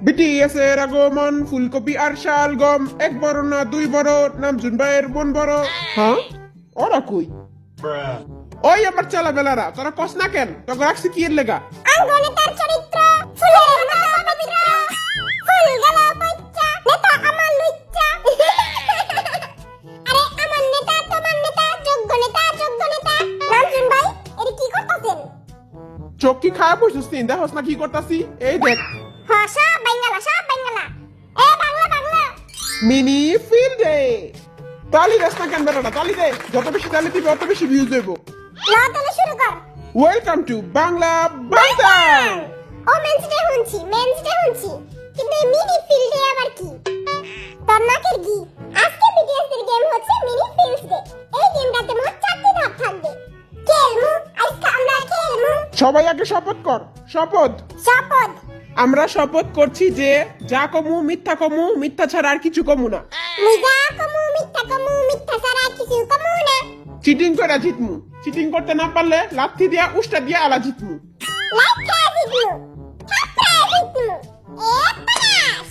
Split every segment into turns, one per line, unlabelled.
BTS এর আগমন, ফুলকপি আর শালগম, এক বড় না দুই বড়, নামজুন ভাইয়ের বোন বড়। হ্যাঁ, ওরা কই? ওই আমার চালা বেলারা, তোরা কস না কেন? তোকে রাখছি কি এর লেগা?
আঙ্গনে তার চরিত্র, ফুলের মতো পবিত্র, ফুল গেল পইচ্চা, নেতা আমার লুচ্চা। আরে আমার নেতা, তোমার নেতা, যোগ্য নেতা, যোগ্য নেতা। নামজুন ভাই, এর কি করতেছেন?
চোখ কি খায়া বসছিস? দেখোস না কি করতাছি? এই দেখ,
ভাষা বাংলা, সব বাংলা। এ বাংলা বাংলা।
মিনি ফিল্ডে তালি দেস না কেন বেলাটা? তালি দে, যত বেশি তালি দিবি অত বেশি ভিউজ হইব।
ল তাহলে শুরু কর।
ওয়েলকাম টু বাংলা বাইটান।
ও মেন্স ডে শুনছি, মেন্স ডে শুনছি, কিন্তু এই মিনি ফিল্ডে আবার কি? তোর নাকের কি? আজকে বিটিএস এর গেম হচ্ছে মিনি ফিল্ড ডে। এই গেমটাতে মোট 4টি ধাপ থাকবে। খেলমু, আজকে আমরা খেলমু।
সবাই আগে শপথ কর। শপথ।
শপথ।
আমরা শপথ করছি যে যা কমু মিথ্যা কমু, মিথ্যা ছাড়া আর কিছু কমু না।
মুজা কমু, মিথ্যা ছাড়া কিছু কমু না।
চিটিং করে জিতমু। চিটিং করতে না পারলে লাথি দিয়া উষ্টা দিয়া আলা জিতমু।
লাইকা জিতমু, থাপড়া জিতমু। A pass.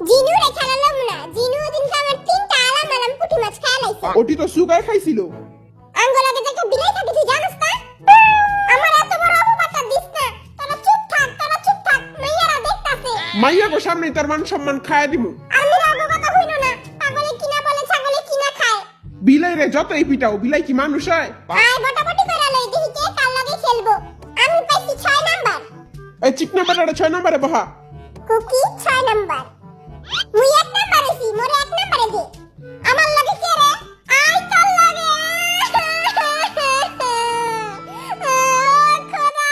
জিনু রে খেলালাম না। জিনু দিনকে আমার 3টা আলাম পুঁটি মাছ খাইলাইছে।
ওটি তো সুগার খাইছিল।
আঙ্গলাকে যে একটা বিলাই থাকে তুই জানিস না? আমার এত বড় অপবাদটা দিস না। তোরা চুপ থাক, মাইয়ারা দেখতাছে।
মাইয়া গো সামনে তার মান সম্মান খায়া দিমু।
আমি রাগো কথা হইল না। পাগলে কিনা বলে ছাগলে কিনা খায়।
বিলাই রে যতই পিটাও, বিলাই কি মানুষ হয়?
আয় বটাবটি করে লই দেখি কে কার লাগে খেলবো। আমি পাইছি 6 নাম্বার।
এই চিকনা বাটাটা 6 নম্বরে বহা।
কুকি 6 নাম্বার। মুই 1 নাম্বারেছি, মোরে 1 নাম্বারে দে। আমার লাগে কে রে? আই তোর লাগে। খোদা।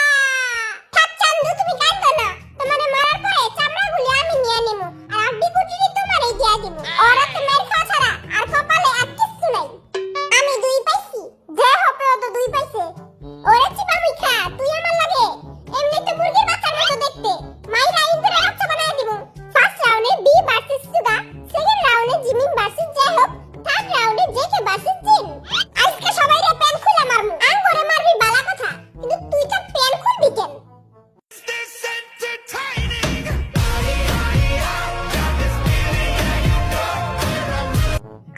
থাক চান্দু, তুমি কাঁদো না। তোমারে মারার পরে চামড়াগুলি আমি নিয়ে নেবো। আর আড্ডি কুটিরি তোমারই দিয়া দেবো। ওরা তো মের খাওয়া ছাড়া আর কপালে আর কিচ্ছু নাই। আমি 2 পাইছি। যে হবে ও তো 2 পাইছে। ওরে চিপামি খা, তুই আমার লাগে। এমনি তো মুরগির বাচ্চার মতো দেখতে। মাইরা ইন্দুরে বাচ্চা বানায় দিব। ফার্স্ট রাউন্ডে বি ভার্সেস সুগা, সেকেন্ড রাউন্ডে জিমিন ভার্সেস জেহব, থার্ড রাউন্ডে জেকে ভার্সেস জিন। আজকে সবাই রে প্যান খুলে মারমু। আঙ্গরে মারবি বালা কথা, কিন্তু তুই তো প্যান খুলবি কেন?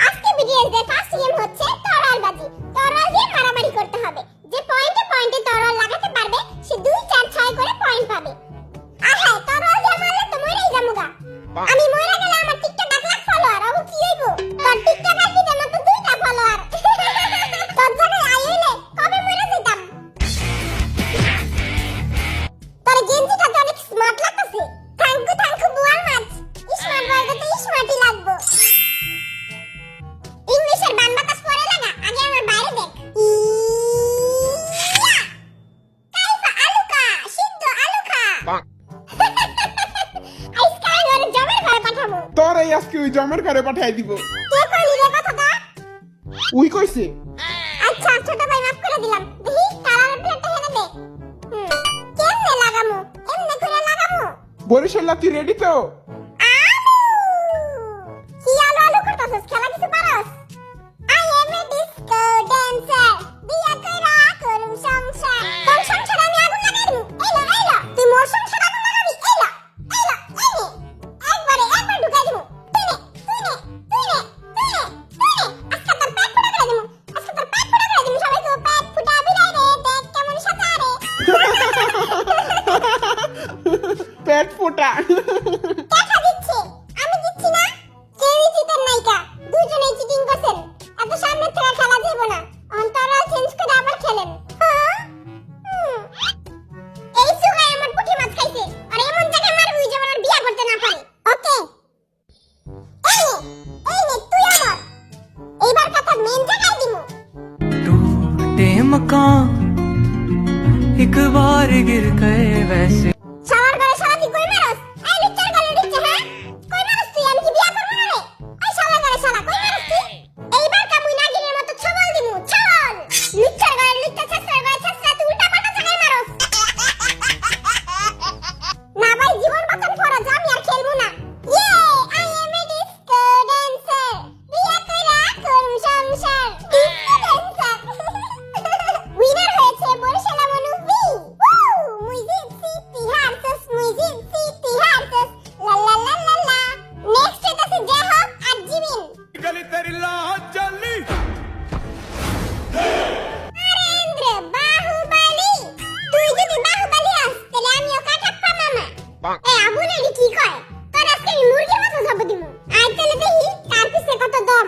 আজকে বিটিএস এর ফার্স্ট গেম হচ্ছে তরোয়ালবাজি। তরোয়াল দিয়ে মারামারি করতে হবে। যে পয়েন্টে পয়েন্টে তরোয়াল লাগাতে পারবে সে 2 4 6 করে পয়েন্ট পাবে। আর হ্যাঁ, তরোয়াল দিয়ে মারলে তো মরেই যামুগা। আমি মরে গেলে আমার টিকটক 1 লাখ ফলোয়ার আবু কি হইব? তোর টিকটক আইডিতে মাত্র 2টা ফলোয়ার। তোর জায়গায় আইলে কবে মরে যেতাম। তোর গেঞ্জি খাতে অনেক স্মার্ট লাগতেছে। থ্যাঙ্কু বুয়াল মাছ। স্মার্ট বলতে তো স্মার্টই লাগবো। ইংলিশের বান বাতাস পড়ে লাগা, আগে আমার বাইরে দেখ। কাইফা আলুকা, সিদ্ধ আলুকা। আইসকাই ওর জমের ঘরে পাঠামু।
তোর এই আজকে ওই জমের ঘরে পাঠাই দিব।
কে কইলি রে কথাটা?
উই কইছে।
আচ্ছা ছোট ভাই মাফ করে দিলাম। দেখি কালার প্লেটটা হেনে দে। কেমনে লাগামু? এমনে করে লাগামু?
বরিশাল লাতি রেডি তো?
আলু! কি আলু করতাছস? খেলা কিছু পারস? I am a disco dancer. বিয়া কইরা করুম সংসার। তোর সংসারে আমি আগুন লাগাই দিমু। এলো। তুই মোর সংসারে আগুন লাগাবি? এলো। এনে। একবার ঢুকাই দিমু। তুই নে। আজকে তোর পেট ফুটা করে দিমু। সবাই তো পেট ফুটা বিদায় রে। দেখ কেমন সাজা রে।
পেট ফোটা।
দেখা দিচ্ছে। আমি দিচ্ছি না। কেউই জিতেন নাইকা। দুজনেই চিটিং করছেন। এত সামনে থেকে খেলা যাইব না। অন্তরা চেঞ্জ করে আবার খেলেন। হ্যাঁ? এই সুগাই আমার পুঁটি মাছ খাইছে। আর এমন জায়গায় মারবি যেন আর বিয়া করতে না পারে। ওকে। এই নে তুই আমার। এইবার কথা মেন জায়গায় দিমু।
टूटे मकान एक बार गिर गए वैसे
শালার ঘরে শালা তুই কই মারস? এই লুচ্চার গলে দিচ্ছে হ্যাঁ? কই মারস তুই? আমি কি বিয়া করব না রে? ওই শালার ঘরে শালা কই মারস তুই? এইবার কামুই নাগিনের মতো ছবল দিমু, ছবল। লুচ্চার ঘরে লুচ্চা, ছাসরার ঘরে ছাসরা, তুই উল্টা পাল্টা জায়গায় মারস। না ভাই, জীবন বাঁচান ফরজ, আমি আর খেলবো না। ইয়ে, I M A disco dancer. বিয়া কইরা করুম সংসার। Disco dancer. উইনার হয়েছে বরিশাল মনুবি। মুই জিতছি এ আবুল এডি কি কয় তোর আজকে আমি মুরগির মাথা যাবো দিমু আই তাহলে দেখি কার পিছে কত দম